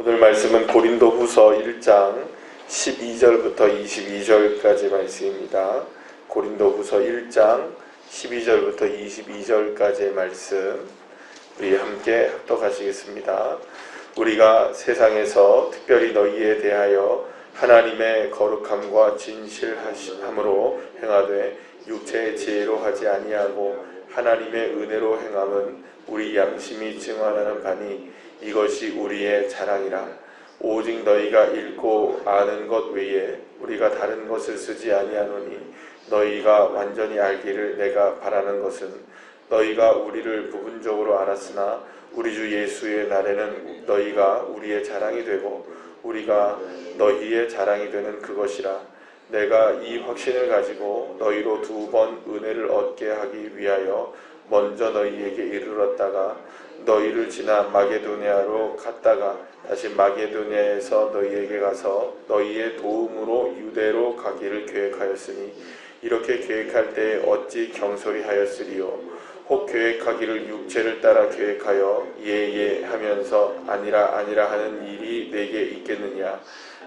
오늘 말씀은 고린도후서 1장 12절부터 22절까지 말씀입니다. 고린도후서 1장 12절부터 22절까지의 말씀 우리 함께 합독하시겠습니다. 우리가 세상에서 특별히 너희에 대하여 하나님의 거룩함과 진실함으로 행하되 육체의 지혜로 하지 아니하고 하나님의 은혜로 행함은 우리 양심이 증언하는 바니 이것이 우리의 자랑이라. 오직 너희가 읽고 아는 것 외에 우리가 다른 것을 쓰지 아니하노니 너희가 완전히 알기를 내가 바라는 것은 너희가 우리를 부분적으로 알았으나 우리 주 예수의 날에는 너희가 우리의 자랑이 되고 우리가 너희의 자랑이 되는 그것이라. 내가 이 확신을 가지고 너희로 2번 은혜를 얻게 하기 위하여 먼저 너희에게 이르렀다가 너희를 지나 마게도냐로 갔다가 다시 마게도냐에서 너희에게 가서 너희의 도움으로 유대로 가기를 계획하였으니 이렇게 계획할 때에 어찌 경솔히 하였으리요. 혹 계획하기를 육체를 따라 계획하여 예예 하면서 아니라 아니라 하는 일이 내게 있겠느냐.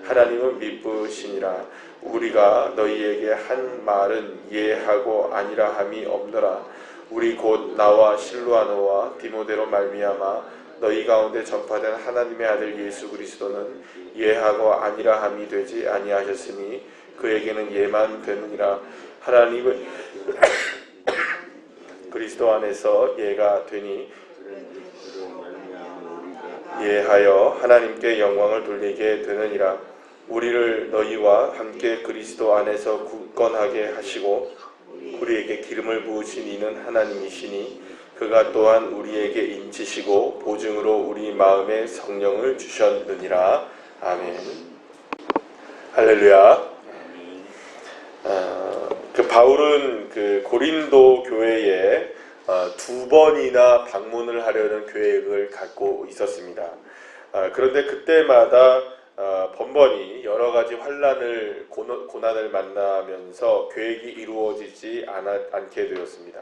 하나님은 미쁘시니라. 우리가 너희에게 한 말은 예하고 아니라 함이 없노라. 우리 곧 나와 실루아노와 디모데로 말미암아 너희 가운데 전파된 하나님의 아들 예수 그리스도는 예하고 아니라 함이 되지 아니하셨으니 그에게는 예만 되느니라. 하나님은 그리스도 안에서 예가 되니 예하여 하나님께 영광을 돌리게 되느니라. 우리를 너희와 함께 그리스도 안에서 굳건하게 하시고 우리에게 기름을 부으신 이는 하나님이시니 그가 또한 우리에게 인치시고 보증으로 우리 마음에 성령을 주셨느니라. 아멘. 할렐루야. 바울은 그 고린도 교회에 2번이나 방문을 하려는 계획을 갖고 있었습니다. 그런데 그때마다 번번이 여러 가지 환난을 고난을 만나면서 계획이 이루어지지 않게 되었습니다.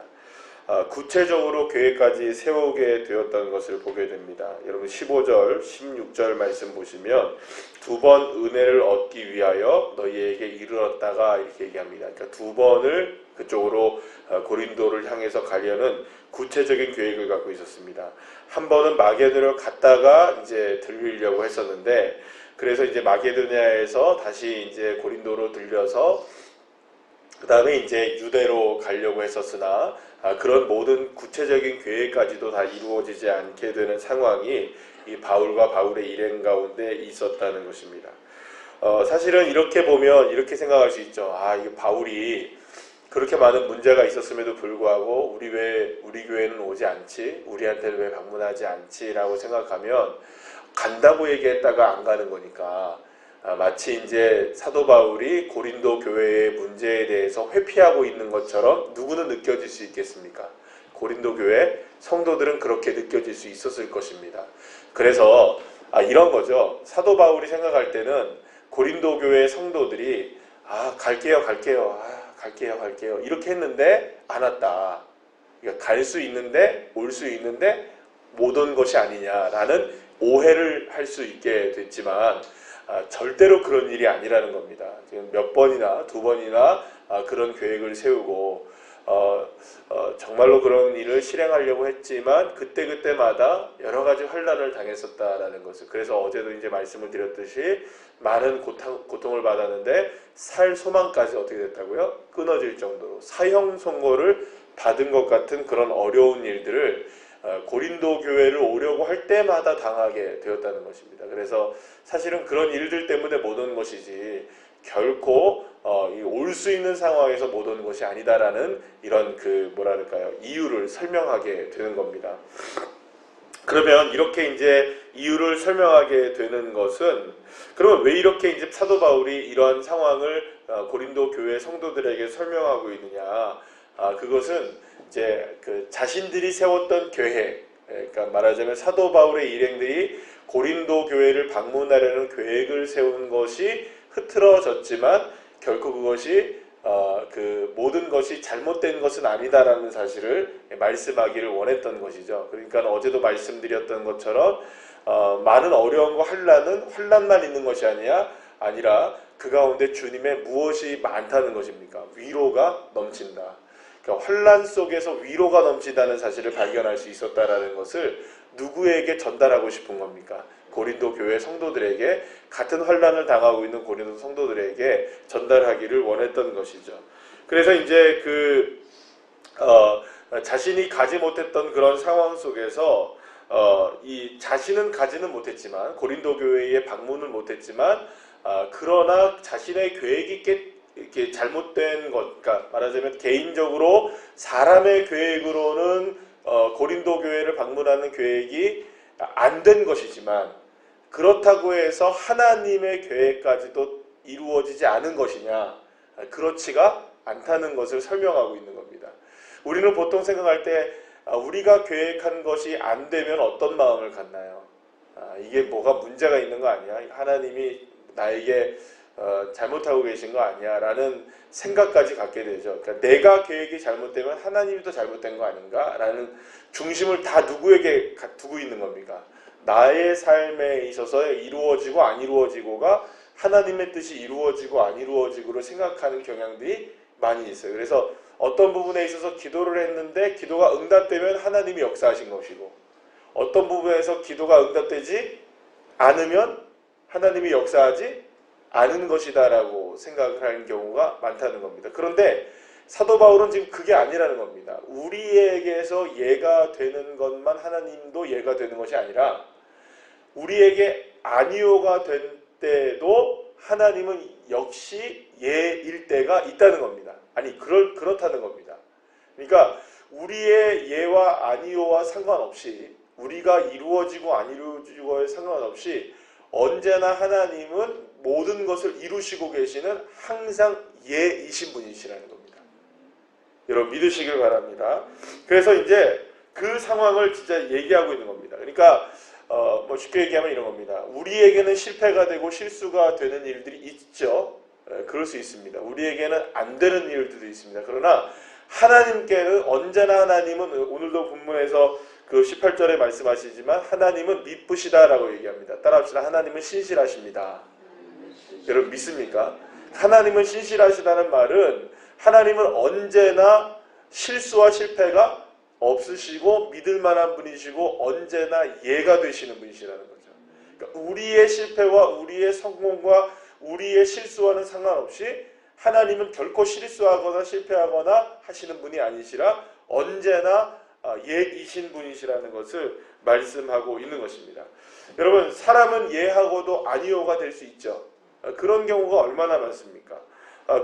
구체적으로 계획까지 세우게 되었던 것을 보게 됩니다. 여러분 15절, 16절 말씀 보시면 2번 은혜를 얻기 위하여 너희에게 이르렀다가 이렇게 얘기합니다. 그러니까 2번을 그쪽으로 고린도를 향해서 가려는 구체적인 계획을 갖고 있었습니다. 한 번은 마게도냐로 갔다가 이제 들리려고 했었는데 그래서 이제 마게도냐에서 다시 이제 고린도로 들려서 그 다음에 이제 유대로 가려고 했었으나 그런 모든 구체적인 계획까지도 다 이루어지지 않게 되는 상황이 이 바울과 바울의 일행 가운데 있었다는 것입니다. 사실은 이렇게 보면 이렇게 생각할 수 있죠. 이 바울이 그렇게 많은 문제가 있었음에도 불구하고 우리 교회는 오지 않지? 우리한테는 왜 방문하지 않지? 라고 생각하면 간다고 얘기했다가 안 가는 거니까 마치 이제 사도 바울이 고린도 교회의 문제에 대해서 회피하고 있는 것처럼 누구는 느껴질 수 있겠습니까? 고린도 교회 성도들은 그렇게 느껴질 수 있었을 것입니다. 그래서 이런 거죠. 사도 바울이 생각할 때는 고린도 교회 성도들이 갈게요 이렇게 했는데 안 왔다. 그러니까 갈 수 있는데 올 수 있는데 못 온 것이 아니냐라는 오해를 할 수 있게 됐지만 절대로 그런 일이 아니라는 겁니다. 지금 몇 번이나 2번이나 그런 계획을 세우고 정말로 그런 일을 실행하려고 했지만 그때마다 여러 가지 환난을 당했었다라는 것을. 그래서 어제도 이제 말씀을 드렸듯이 많은 고통을 받았는데 살 소망까지 어떻게 됐다고요? 끊어질 정도로 사형 선고를 받은 것 같은 그런 어려운 일들을 고린도 교회를 오려고 할 때마다 당하게 되었다는 것입니다. 그래서 사실은 그런 일들 때문에 못 온 것이지 결코 올 수 있는 상황에서 못 온 것이 아니다라는 이런 이유를 설명하게 되는 겁니다. 그러면 이렇게 이제 이유를 설명하게 되는 것은 그러면 왜 이렇게 이제 사도 바울이 이런 상황을 고린도 교회 성도들에게 설명하고 있느냐? 그것은 이제 자신들이 세웠던 계획, 그러니까 말하자면 사도 바울의 일행들이 고린도 교회를 방문하려는 계획을 세운 것이 흐트러졌지만 결코 그것이 모든 것이 잘못된 것은 아니다라는 사실을 말씀하기를 원했던 것이죠. 그러니까 어제도 말씀드렸던 것처럼 많은 어려움과 환난만 있는 것이 아니라 그 가운데 주님의 무엇이 많다는 것입니까? 위로가 넘친다. 그러니까 환난 속에서 위로가 넘친다는 사실을 발견할 수 있었다라는 것을 누구에게 전달하고 싶은 겁니까? 고린도 교회 성도들에게, 같은 환난을 당하고 있는 고린도 성도들에게 전달하기를 원했던 것이죠. 그래서 이제 자신이 가지 못했던 그런 상황 속에서 이 자신은 가지는 못했지만, 고린도 교회에 방문을 못했지만, 그러나 자신의 계획이 이렇게 잘못된 것, 그러니까 말하자면 개인적으로 사람의 계획으로는 고린도 교회를 방문하는 계획이 안 된 것이지만, 그렇다고 해서 하나님의 계획까지도 이루어지지 않은 것이냐? 그렇지가 않다는 것을 설명하고 있는 겁니다. 우리는 보통 생각할 때 우리가 계획한 것이 안 되면 어떤 마음을 갖나요? 이게 뭐가 문제가 있는 거 아니야? 하나님이 나에게 잘못하고 계신 거 아니야? 라는 생각까지 갖게 되죠. 그러니까 내가 계획이 잘못되면 하나님이 더 잘못된 거 아닌가? 라는 중심을 다 누구에게 두고 있는 겁니까? 나의 삶에 있어서 이루어지고 안 이루어지고가 하나님의 뜻이 이루어지고 안 이루어지고를 생각하는 경향들이 많이 있어요. 그래서 어떤 부분에 있어서 기도를 했는데 기도가 응답되면 하나님이 역사하신 것이고, 어떤 부분에서 기도가 응답되지 않으면 하나님이 역사하지 않은 것이다 라고 생각을 하는 경우가 많다는 겁니다. 그런데 사도 바울은 지금 그게 아니라는 겁니다. 우리에게서 예가 되는 것만 하나님도 예가 되는 것이 아니라, 우리에게 아니오가 된 때도 하나님은 역시 예일 때가 있다는 겁니다. 아니, 그렇다는 겁니다. 그러니까 우리의 예와 아니오와 상관없이, 우리가 이루어지고 안 이루어지고에 상관없이 언제나 하나님은 모든 것을 이루시고 계시는 항상 예이신 분이시라는 겁니다. 여러분 믿으시길 바랍니다. 그래서 이제 그 상황을 진짜 얘기하고 있는 겁니다. 그러니까 뭐 쉽게 얘기하면 이런 겁니다. 우리에게는 실패가 되고 실수가 되는 일들이 있죠. 그럴 수 있습니다. 우리에게는 안 되는 일들도 있습니다. 그러나 하나님께는 언제나, 하나님은 오늘도 본문에서 그 18절에 말씀하시지만 하나님은 미쁘시다라고 얘기합니다. 따라합시다. 하나님은 신실하십니다. 여러분 믿습니까? 하나님은 신실하시다는 말은 하나님은 언제나 실수와 실패가 없으시고 믿을 만한 분이시고 언제나 예가 되시는 분이시라는 거죠. 그러니까 우리의 실패와 우리의 성공과 우리의 실수와는 상관없이 하나님은 결코 실수하거나 실패하거나 하시는 분이 아니시라 언제나 예이신 분이시라는 것을 말씀하고 있는 것입니다. 여러분, 사람은 예하고도 아니오가 될 수 있죠. 그런 경우가 얼마나 많습니까?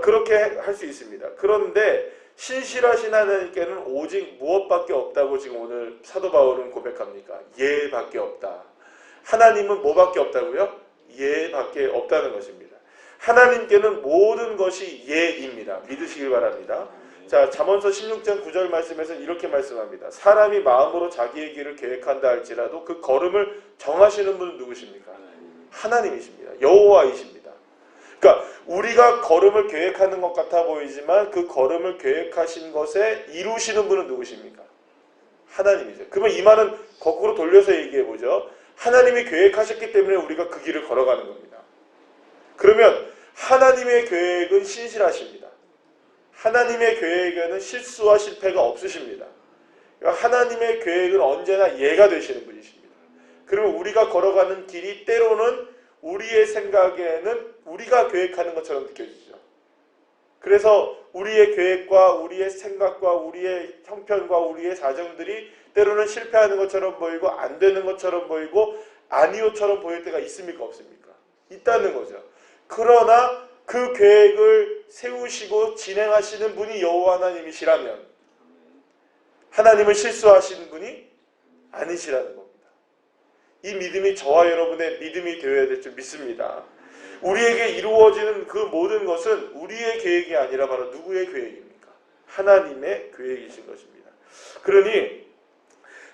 그렇게 할 수 있습니다. 그런데 신실하신 하나님께는 오직 무엇밖에 없다고 지금 오늘 사도 바울은 고백합니까? 예밖에 없다. 하나님은 뭐밖에 없다고요? 예밖에 없다는 것입니다. 하나님께는 모든 것이 예입니다. 믿으시길 바랍니다. 자, 잠언서 16장 9절 말씀에서 이렇게 말씀합니다. 사람이 마음으로 자기의 길을 계획한다 할지라도 그 걸음을 정하시는 분은 누구십니까? 하나님이십니다. 여호와이십니다. 그러니까 우리가 걸음을 계획하는 것 같아 보이지만 그 걸음을 계획하신 것에 이루시는 분은 누구십니까? 하나님이죠. 그러면 이 말은 거꾸로 돌려서 얘기해 보죠. 하나님이 계획하셨기 때문에 우리가 그 길을 걸어가는 겁니다. 그러면 하나님의 계획은 신실하십니다. 하나님의 계획에는 실수와 실패가 없으십니다. 그러니까 하나님의 계획은 언제나 예가 되시는 분이십니다. 그러면 우리가 걸어가는 길이 때로는 우리의 생각에는 우리가 계획하는 것처럼 느껴지죠. 그래서 우리의 계획과 우리의 생각과 우리의 형편과 우리의 사정들이 때로는 실패하는 것처럼 보이고 안 되는 것처럼 보이고 아니오처럼 보일 때가 있습니까? 없습니까? 있다는 거죠. 그러나 그 계획을 세우시고 진행하시는 분이 여호와 하나님이시라면 하나님은 실수하시는 분이 아니시라는 겁니다. 이 믿음이 저와 여러분의 믿음이 되어야 될 줄 믿습니다. 우리에게 이루어지는 그 모든 것은 우리의 계획이 아니라 바로 누구의 계획입니까? 하나님의 계획이신 것입니다. 그러니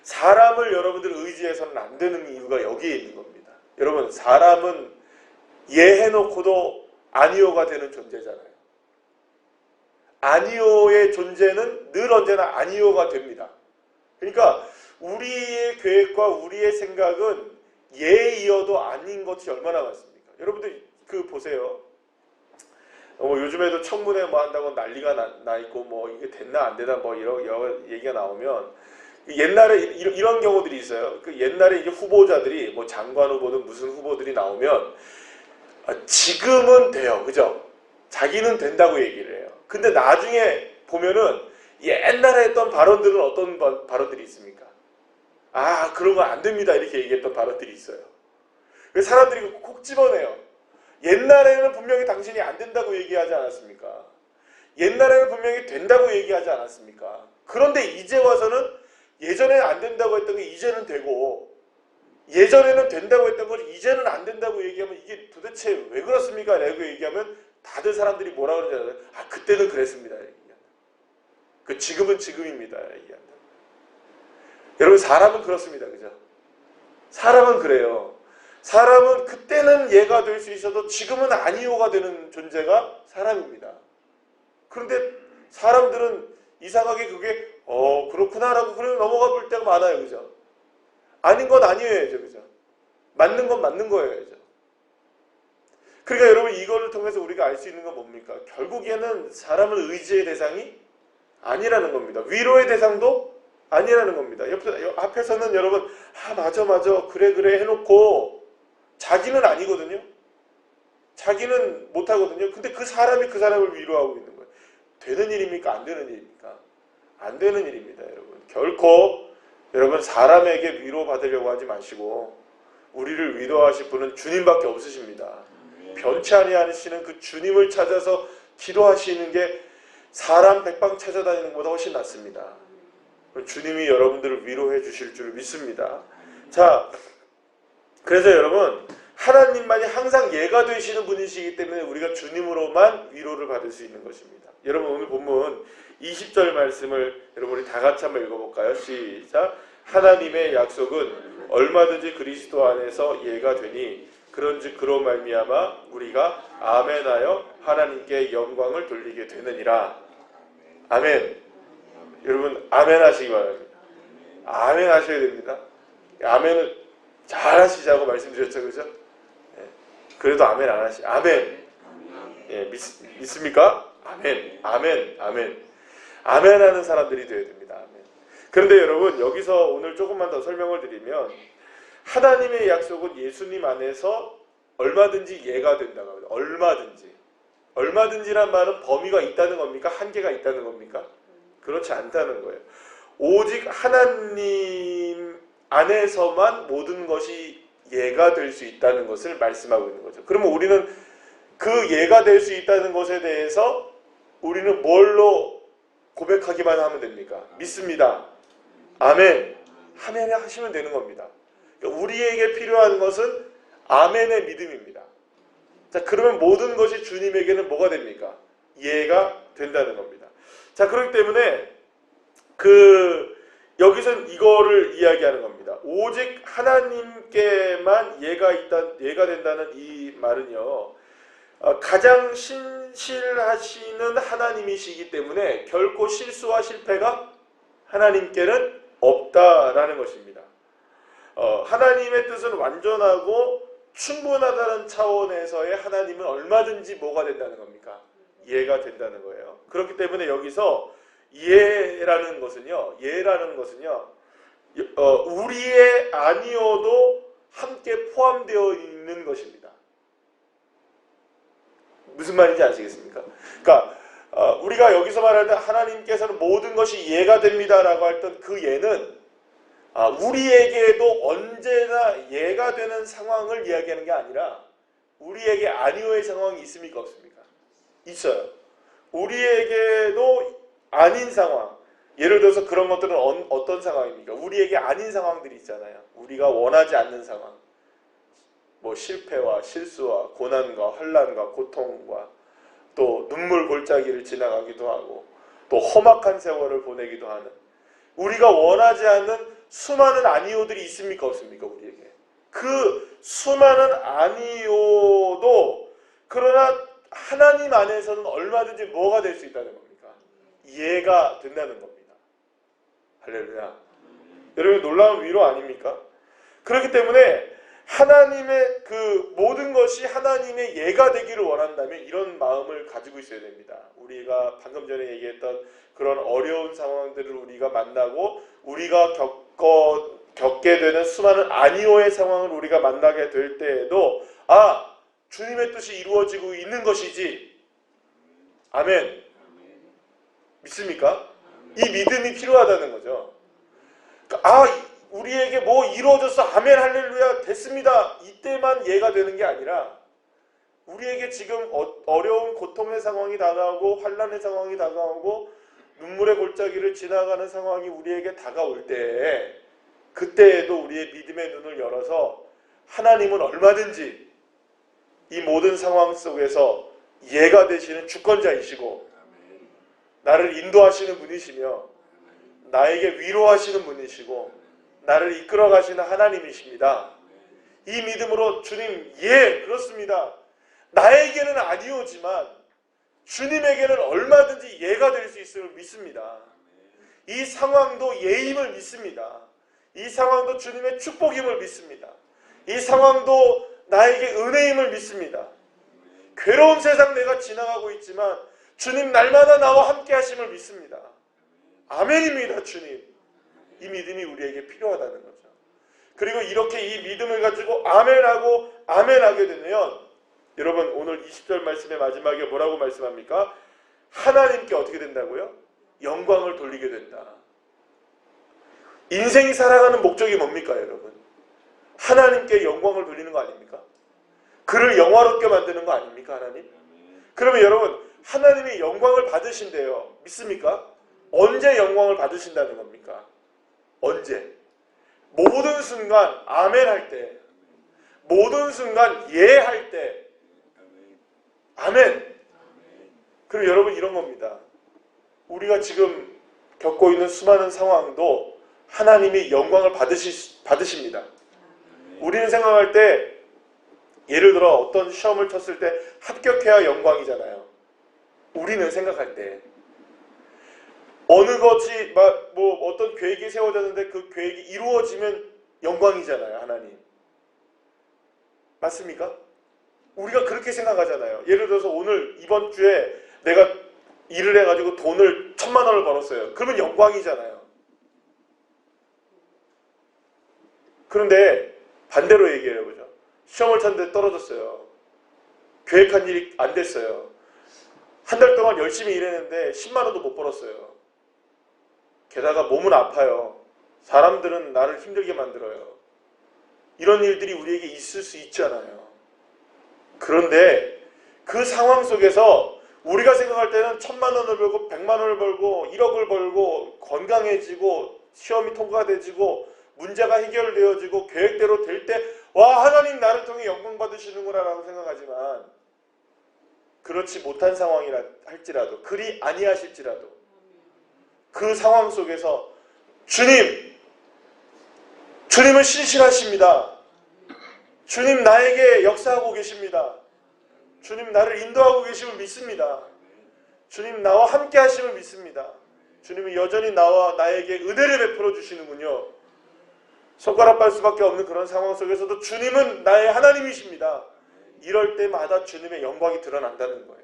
사람을 여러분들 의지해서는 안 되는 이유가 여기에 있는 겁니다. 여러분, 사람은 예해놓고도 아니오가 되는 존재잖아요. 아니오의 존재는 늘 언제나 아니오가 됩니다. 그러니까 우리의 계획과 우리의 생각은 예에 이어도 아닌 것이 얼마나 많습니까? 여러분들 그 보세요. 요즘에도 청문회 뭐 한다고 난리가 나 있고 뭐 이게 됐나 안 되나 뭐 이런 여러 얘기가 나오면 옛날에 이런 경우들이 있어요. 그 옛날에 이제 후보자들이 뭐 장관 후보든 무슨 후보들이 나오면 지금은 돼요, 그죠? 자기는 된다고 얘기를 해요. 근데 나중에 보면은 옛날에 했던 발언들은 어떤 발언들이 있습니까? 아, 그런 거 안 됩니다 이렇게 얘기했던 발언들이 있어요. 그래서 사람들이 콕 집어내요. 옛날에는 분명히 당신이 안 된다고 얘기하지 않았습니까? 옛날에는 분명히 된다고 얘기하지 않았습니까? 그런데 이제 와서는 예전에 안 된다고 했던 게 이제는 되고 예전에는 된다고 했던 걸 이제는 안 된다고 얘기하면 이게 도대체 왜 그렇습니까? 라고 얘기하면 다들 사람들이 뭐라 그러지 않아요? 아, 그때는 그랬습니다. 그 지금은 지금입니다. 얘기한다. 여러분 사람은 그렇습니다. 그죠? 사람은 그래요. 사람은 그때는 얘가 될 수 있어도 지금은 아니오가 되는 존재가 사람입니다. 그런데 사람들은 이상하게 그게 그렇구나라고 그냥 넘어가 볼 때가 많아요. 그죠? 아닌 건 아니어야죠. 그죠? 맞는 건 맞는 거여야죠. 그러니까 여러분 이거를 통해서 우리가 알 수 있는 건 뭡니까? 결국에는 사람은 의지의 대상이 아니라는 겁니다. 위로의 대상도 아니라는 겁니다. 앞에서는 여러분 맞아 그래 해놓고 자기는 아니거든요. 자기는 못하거든요. 근데 그 사람이 그 사람을 위로하고 있는 거예요. 되는 일입니까? 안 되는 일입니까? 안 되는 일입니다. 여러분 결코 여러분 사람에게 위로받으려고 하지 마시고 우리를 위로하실 분은 주님밖에 없으십니다. 변치 아니하시는 그 주님을 찾아서 기도하시는 게 사람 백방 찾아다니는 것보다 훨씬 낫습니다. 주님이 여러분들을 위로해 주실 줄 믿습니다. 자, 그래서 여러분 하나님만이 항상 예가 되시는 분이시기 때문에 우리가 주님으로만 위로를 받을 수 있는 것입니다. 여러분 오늘 본문 20절 말씀을 여러분 우리 다 같이 한번 읽어볼까요? 시작. 하나님의 약속은 얼마든지 그리스도 안에서 예가 되니 그런즉 그로 말미암아 우리가 아멘하여 하나님께 영광을 돌리게 되느니라. 아멘. 여러분 아멘 하시기 바랍니다. 아멘 하셔야 됩니다. 아멘을 잘 하시자고 말씀드렸죠. 그죠? 그래도 아멘 안 하시. 아멘. 믿습니까? 아멘. 아멘 하는 사람들이 되어야 됩니다. 아멘. 그런데 여러분 여기서 오늘 조금만 더 설명을 드리면 하나님의 약속은 예수님 안에서 얼마든지 예가 된다고 합니다. 얼마든지란 말은 범위가 있다는 겁니까? 한계가 있다는 겁니까? 그렇지 않다는 거예요. 오직 하나님 안에서만 모든 것이 예가 될 수 있다는 것을 말씀하고 있는 거죠. 그러면 우리는 그 예가 될 수 있다는 것에 대해서 우리는 뭘로 고백하기만 하면 됩니까? 믿습니다. 아멘. 아멘 하시면 되는 겁니다. 그러니까 우리에게 필요한 것은 아멘의 믿음입니다. 자, 그러면 모든 것이 주님에게는 뭐가 됩니까? 예가 된다는 겁니다. 자, 그렇기 때문에 여기서는 이거를 이야기하는 겁니다. 오직 하나님께만 예가 된다는 이 말은요, 가장 신실하시는 하나님이시기 때문에 결코 실수와 실패가 하나님께는 없다라는 것입니다. 하나님의 뜻은 완전하고 충분하다는 차원에서의 하나님은 얼마든지 뭐가 된다는 겁니까? 예가 된다는 거예요. 그렇기 때문에 여기서 예라는 것은요, 우리의 아니어도 함께 포함되어 있는 것입니다. 무슨 말인지 아시겠습니까? 그러니까 우리가 여기서 말할 때 하나님께서는 모든 것이 예가 됩니다라고 했던 그 예는 우리에게도 언제나 예가 되는 상황을 이야기하는 게 아니라 우리에게 아니오의 상황이 있습니까? 없습니까? 있어요. 우리에게도 아닌 상황, 예를 들어서 그런 것들은 어떤 상황입니까? 우리에게 아닌 상황들이 있잖아요. 우리가 원하지 않는 상황, 뭐 실패와 실수와 고난과 환난과 고통과 또 눈물 골짜기를 지나가기도 하고 또 험악한 세월을 보내기도 하는 우리가 원하지 않는 수많은 아니오들이 있습니까? 없습니까? 우리에게 그 수많은 아니오도 그러나 하나님 안에서는 얼마든지 뭐가 될 수 있다는 겁니까? 이해가 된다는 겁니다. 할렐루야. 여러분 놀라운 위로 아닙니까? 그렇기 때문에 하나님의 그 모든 것이 하나님의 예가 되기를 원한다면 이런 마음을 가지고 있어야 됩니다. 우리가 방금 전에 얘기했던 그런 어려운 상황들을 우리가 만나고 우리가 겪게 되는 수많은 아니오의 상황을 우리가 만나게 될 때에도 주님의 뜻이 이루어지고 있는 것이지. 아멘. 믿습니까? 이 믿음이 필요하다는 거죠. 우리에게 뭐 이루어졌어. 아멘 할렐루야 됐습니다. 이때만 예가 되는 게 아니라 우리에게 지금 어려운 고통의 상황이 다가오고 환난의 상황이 다가오고 눈물의 골짜기를 지나가는 상황이 우리에게 다가올 때 그때에도 우리의 믿음의 눈을 열어서 하나님은 얼마든지 이 모든 상황 속에서 예가 되시는 주권자이시고 나를 인도하시는 분이시며 나에게 위로하시는 분이시고 나를 이끌어 가시는 하나님이십니다. 이 믿음으로 주님 그렇습니다. 나에게는 아니오지만 주님에게는 얼마든지 예가 될 수 있음을 믿습니다. 이 상황도 예임을 믿습니다. 이 상황도 주님의 축복임을 믿습니다. 이 상황도 나에게 은혜임을 믿습니다. 괴로운 세상 내가 지나가고 있지만 주님 날마다 나와 함께 하심을 믿습니다. 아멘입니다. 주님. 이 믿음이 우리에게 필요하다는 거죠. 그리고 이렇게 이 믿음을 가지고 아멘하고 아멘하게 되면 여러분 오늘 20절 말씀의 마지막에 뭐라고 말씀합니까? 하나님께 어떻게 된다고요? 영광을 돌리게 된다. 인생이 살아가는 목적이 뭡니까 여러분? 하나님께 영광을 돌리는 거 아닙니까? 그를 영화롭게 만드는 거 아닙니까 하나님? 그러면 여러분 하나님이 영광을 받으신대요. 믿습니까? 언제 영광을 받으신다는 겁니까? 언제? 모든 순간 아멘 할 때, 모든 순간 예 할 때, 아멘. 그리고 여러분 이런 겁니다. 우리가 지금 겪고 있는 수많은 상황도 하나님이 영광을 받으십니다. 우리는 생각할 때 예를 들어 어떤 시험을 쳤을 때 합격해야 영광이잖아요. 우리는 생각할 때 어느 것이 뭐 어떤 계획이 세워졌는데 그 계획이 이루어지면 영광이잖아요. 하나님. 맞습니까? 우리가 그렇게 생각하잖아요. 예를 들어서 오늘 이번 주에 내가 일을 해가지고 돈을 1,000만 원을 벌었어요. 그러면 영광이잖아요. 그런데 반대로 얘기해보죠. 시험을 쳤는데 떨어졌어요. 계획한 일이 안 됐어요. 한 달 동안 열심히 일했는데 10만 원도 못 벌었어요. 게다가 몸은 아파요. 사람들은 나를 힘들게 만들어요. 이런 일들이 우리에게 있을 수 있잖아요. 그런데 그 상황 속에서 우리가 생각할 때는 1,000만 원을 벌고 100만 원을 벌고 1억을 벌고 건강해지고 시험이 통과되지고 문제가 해결되어지고 계획대로 될 때 와 하나님 나를 통해 영광 받으시는구나 라고 생각하지만 그렇지 못한 상황이라 할지라도 그리 아니하실지라도 그 상황 속에서 주님은 신실하십니다. 주님 나에게 역사하고 계십니다. 주님 나를 인도하고 계심을 믿습니다. 주님 나와 함께 하심을 믿습니다. 주님은 여전히 나에게 은혜를 베풀어 주시는군요. 손가락 빨 수밖에 없는 그런 상황 속에서도 주님은 나의 하나님이십니다. 이럴 때마다 주님의 영광이 드러난다는 거예요.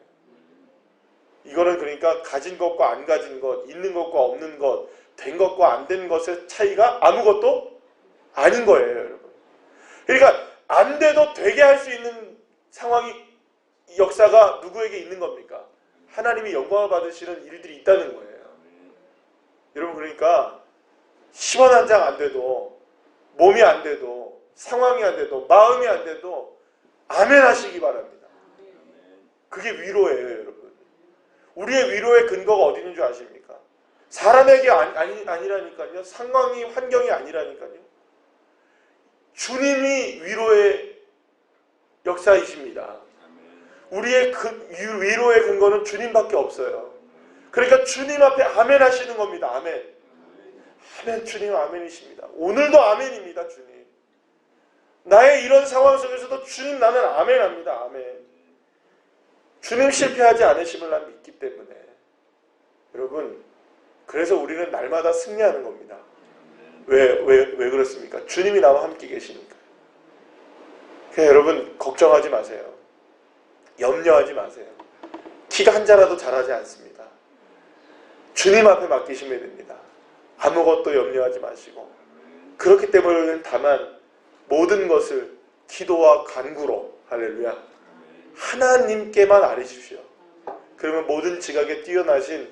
이거는 그러니까 가진 것과 안 가진 것, 있는 것과 없는 것, 된 것과 안 된 것의 차이가 아무것도 아닌 거예요, 여러분. 그러니까 안 돼도 되게 할 수 있는 상황이 역사가 누구에게 있는 겁니까? 하나님이 영광을 받으시는 일들이 있다는 거예요. 여러분 그러니까 10원 한 장 안 돼도 몸이 안 돼도 상황이 안 돼도 마음이 안 돼도 아멘 하시기 바랍니다. 그게 위로예요, 여러분. 우리의 위로의 근거가 어디 있는 줄 아십니까? 사람에게 아니라니까요. 상황이 환경이 아니라니까요. 주님이 위로의 역사이십니다. 우리의 위로의 근거는 주님밖에 없어요. 그러니까 주님 앞에 아멘 하시는 겁니다. 아멘. 아멘. 주님 아멘이십니다. 오늘도 아멘입니다. 주님. 나의 이런 상황 속에서도 주님 나는 아멘 합니다. 아멘. 주님 실패하지 않으심을 난 믿기 때문에 여러분 그래서 우리는 날마다 승리하는 겁니다. 왜 그렇습니까? 주님이 나와 함께 계시니까. 그러니까 여러분 걱정하지 마세요. 염려하지 마세요. 키가 한 자라도 자라지 않습니다. 주님 앞에 맡기시면 됩니다. 아무것도 염려하지 마시고, 그렇기 때문에 다만 모든 것을 기도와 간구로, 할렐루야, 하나님께만 아뢰십시오. 그러면 모든 지각에 뛰어나신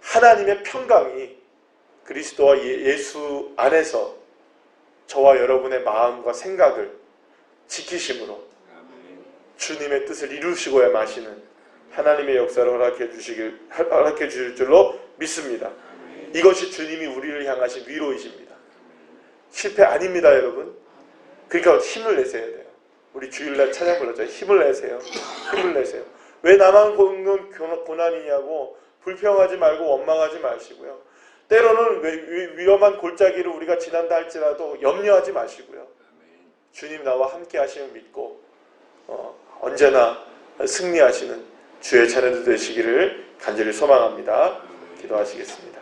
하나님의 평강이 그리스도와 예수 안에서 저와 여러분의 마음과 생각을 지키심으로 주님의 뜻을 이루시고야 마시는 하나님의 역사를 허락해 주실 줄로 믿습니다. 이것이 주님이 우리를 향하신 위로이십니다. 실패 아닙니다, 여러분. 그러니까 힘을 내셔야 돼요. 우리 주일날 찬양 불렀죠. 힘을 내세요. 힘을 내세요. 왜 나만 겪는 고난이냐고 불평하지 말고 원망하지 마시고요. 때로는 위험한 골짜기를 우리가 지난다 할지라도 염려하지 마시고요. 주님 나와 함께 하심을 믿고 언제나 승리하시는 주의 자녀들 되시기를 간절히 소망합니다. 기도하시겠습니다.